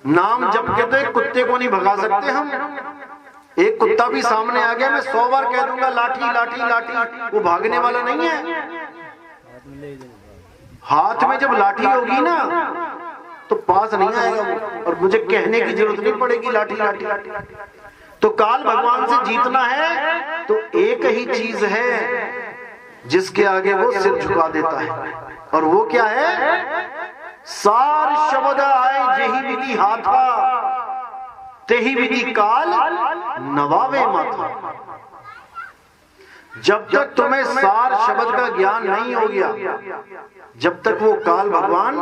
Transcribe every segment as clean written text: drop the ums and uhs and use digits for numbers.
नाम जप के तो एक कुत्ते को नहीं भगा सकते हम। एक कुत्ता भी सामने आ गया, मैं 100 बार कह दूंगा लाठी लाठी लाठी, वो भागने वाला नहीं है। हाथ में जब लाठी होगी ना तो पास नहीं आएगा वो, और मुझे कहने की जरूरत नहीं पड़ेगी लाठी लाठी लाठी। तो काल भगवान से जीतना है तो एक ही चीज है जिसके आगे वो सिर झुका देता है, और वो क्या है? सार शब्द आए जेहि विधि हाथा, तेहि विधि काल नवावे माथा। जब तक तुम्हें सार शब्द का ज्ञान नहीं हो गया, जब तक वो काल भगवान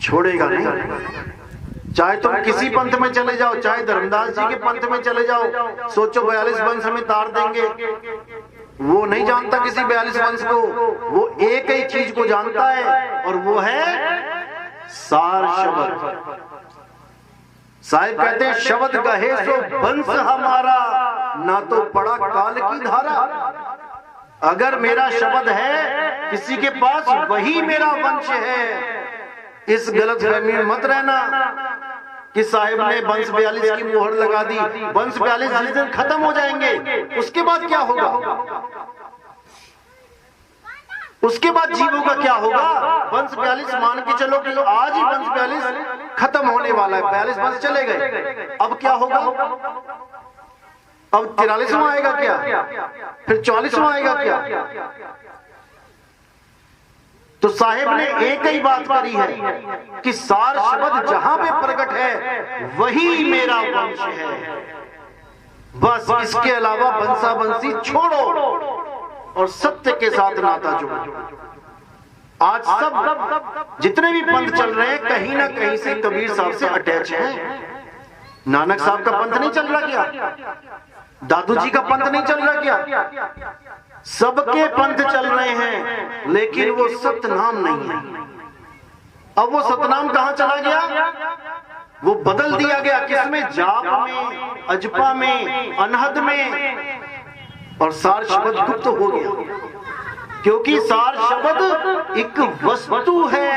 छोड़ेगा नहीं। चाहे तुम किसी पंथ में चले जाओ, चाहे धर्मदास जी के पंथ में चले जाओ, सोचो 42 वंश हमें तार देंगे, वो नहीं जानता किसी 42 वंश को, वो एक ही चीज को जानता है, और वो है सार शब्द। साहिब कहते हैं शब्द कहे सो वंश हमारा, ना तो पड़ा काल की धारा। अगर मेरा शब्द है किसी के पास, वही मेरा वंश है। इस गलत फहमी में मत रहना कि साहिब ने वंश 42 की मोहर लगा दी, वंश 42 जिस दिन खत्म हो जाएंगे उसके बाद क्या होगा? उसके बाद जीवों का क्या होगा? वंश 42 मान के चलो कि आज ही वंश 42 खत्म होने वाला है, 42 वंश चले गए, अब क्या होगा? अब 43वां आएगा क्या? फिर 44वां आएगा क्या? तो साहिब ने एक ही बात करी है कि सार शब्द जहां पे प्रकट है वही मेरा वंश है। बस इसके अलावा बंसा बंसी छोड़ो और सत्य के साथ नाता जोड़ो। आज सब जितने भी पंथ चल रहे हैं कहीं ना कहीं से कबीर साहब से अटैच हैं। नानक साहब का पंथ नहीं चल रहा क्या? दादू जी का पंथ नहीं चल रहा क्या? सबके पंथ चल रहे हैं, लेकिन वो सतनाम नहीं है। अब वो सतनाम कहां चला गया? वो बदल दिया गया किसमें? जाप में, अजपा में, अनहद में, और सार शब्द गुप्त हो गया। क्योंकि सार शब्द एक वस्तु है,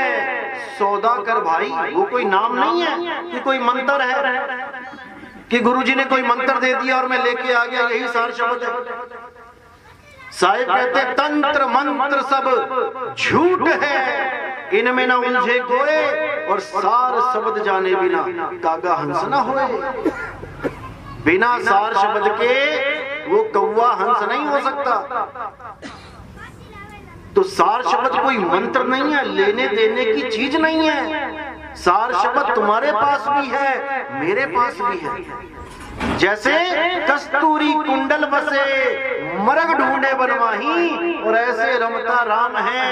सौदा कर भाई, वो कोई नाम नहीं है कि कोई मंत्र है कि गुरुजी ने कोई मंत्र दे दिया और मैं लेके आ गया, यही सार शब्द है। साहिब कहते तंत्र मंत्र सब झूठ है, इनमें न उलझे कोई, और सार शब्द जाने बिना कागा हंस न होए। बिना सार शब्द के वो कौवा हंस नहीं हो सकता। तो सार शब्द कोई मंत्र नहीं है, लेने देने की चीज नहीं है। सार शब्द तुम्हारे पास भी है, मेरे पास भी है। जैसे कस्तूरी कुंडल बसे मरग ढूंढे बनवाही, और ऐसे रमता राम है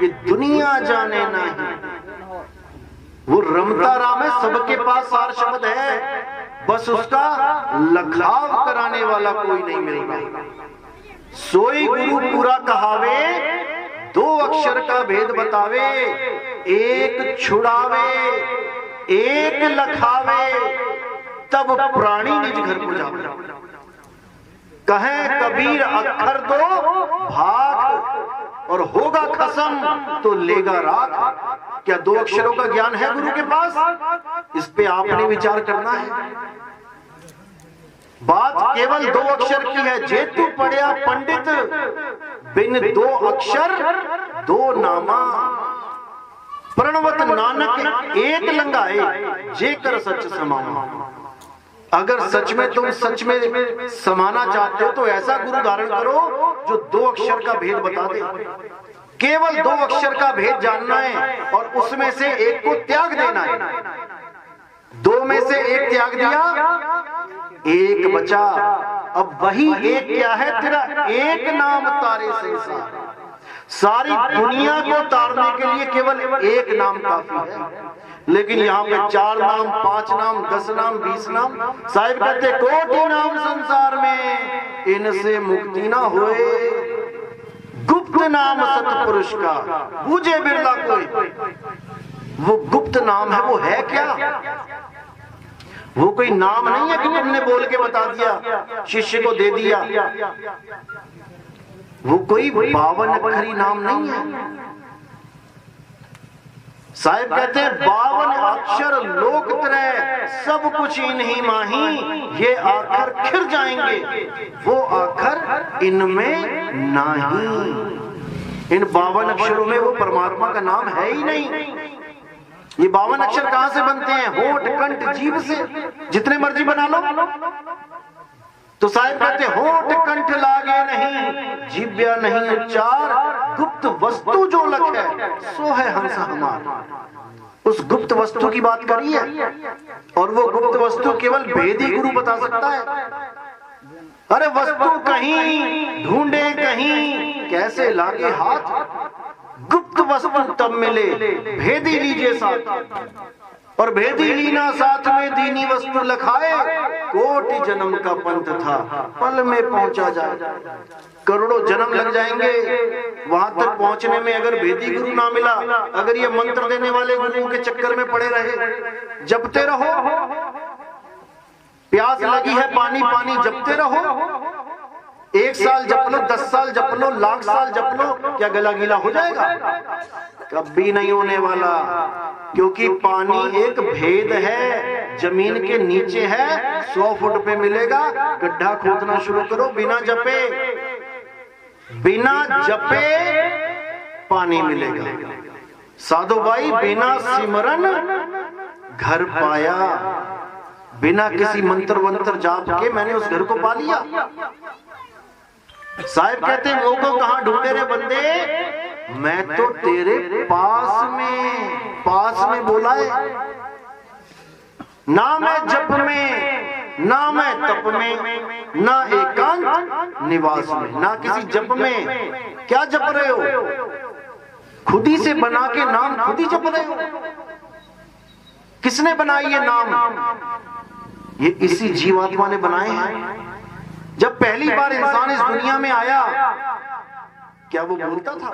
ये दुनिया जाने नहीं। वो रमता राम है, सबके पास सार शब्द है, बस उसका लखाव कराने वाला कोई नहीं मिल रहा। सोई गुरु पूरा कहावे, 2 अक्षर का भेद बतावे, एक छुड़ावे एक लखावे, तब प्राणी निज घर को जावे। कहे कबीर अक्षर दो भाग, और होगा खसम तो लेगा राख। क्या 2 अक्षरों का ज्ञान है गुरु के पास? इस पे आपने विचार करना है। बात केवल 2 अक्षर की है। जेतु पढ़िया पंडित, बिन 2 अक्षर 2 नामा। प्रणवत नानक एक लंगाए, जेकर सच समावा। अगर सच में तुम सच में समाना चाहते हो तो ऐसा गुरु धारण करो जो 2 अक्षर का भेद बता दे। केवल 2 अक्षर का भेद जानना है और उसमें से एक को त्याग देना है। 2 में से एक त्याग दिया, एक बचा। अब वही एक क्या है? तेरा एक नाम तारे संसार। सारी दुनिया को तारने के लिए केवल एक नाम काफी है। लेकिन यहाँ पे 4 नाम, 5 नाम, 10 नाम, 20 नाम। साहिब कहते कोटि नाम संसार में, इनसे मुक्ति ना होए। गुप्त नाम सतपुरुष का बूझे बिरला कोई। वो गुप्त नाम है, वो है क्या? वो कोई नाम नहीं है कि तुमने बोल के बता दिया, शिष्य को दे दिया। वो कोई 52 अक्षरी नाम नहीं है। साहिब कहते हैं 52 अक्षर सब कुछ इन्हीं माही, ये आखर खिर जाएंगे वो आखर इनमें नहीं। इन 52 अक्षरों में वो परमात्मा का नाम है ही नहीं। ये 52 अक्षर कहां से बनते हैं? होठ, कंठ, जीभ से। जितने मर्जी बना लो। तो साहिब कहते होठ कंठ लागे नहीं, जीव्या नहीं उच्चार, गुप्त वस्तु जो लख है सो है हंस हमार। उस गुप्त वस्तु की बात करी है, और वो गुप्त वस्तु केवल भेदी गुरु बता सकता है। अरे वस्तु कहीं ढूंढे कहीं, कैसे लागे हाथ, गुप्त वस्तु तब मिले, भेदी लीजिए साथ। और भेदी लीना साथ में दीनी वस्तु लखाए, कोटि जन्म का पंथ था पल में पहुंचा जाए। करोड़ों जन्म लग जाएंगे वहां तक पहुंचने में, अगर भेदी गुरु ना मिला, अगर ये मंत्र देने वाले गुरुओं के चक्कर में पड़े रहे। जपते रहो, प्यास लगी है पानी पानी जपते रहो। 1 साल जप लो, 10 साल जप लो, लाख साल जप लो, क्या गला गीला हो जाएगा? कभी नहीं होने वाला, क्योंकि पानी एक भेद है, जमीन के नीचे है, 100 फुट पे मिलेगा। गड्ढा खोदना शुरू करो, बिना जपे पानी मिलेगा। साधु भाई बिना सिमरन घर पाया, बिना किसी मंत्र वंत्र जाप के मैंने उस घर को पा लिया। साहिब कहते हैं वो को कहां ढूंढे रे बंदे, मैं तो तेरे पास में बोला है। ना मैं जप में, ना मैं तप में, ना एकांत निवास में, ना किसी जप में। क्या जप रहे हो? खुद ही से बना के नाम खुद ही जप रहे हो। किसने बनाई ये नाम? ये इसी जीवात्मा ने बनाए हैं। जब पहली बार इंसान इस दुनिया में आया, क्या वो बोलता था?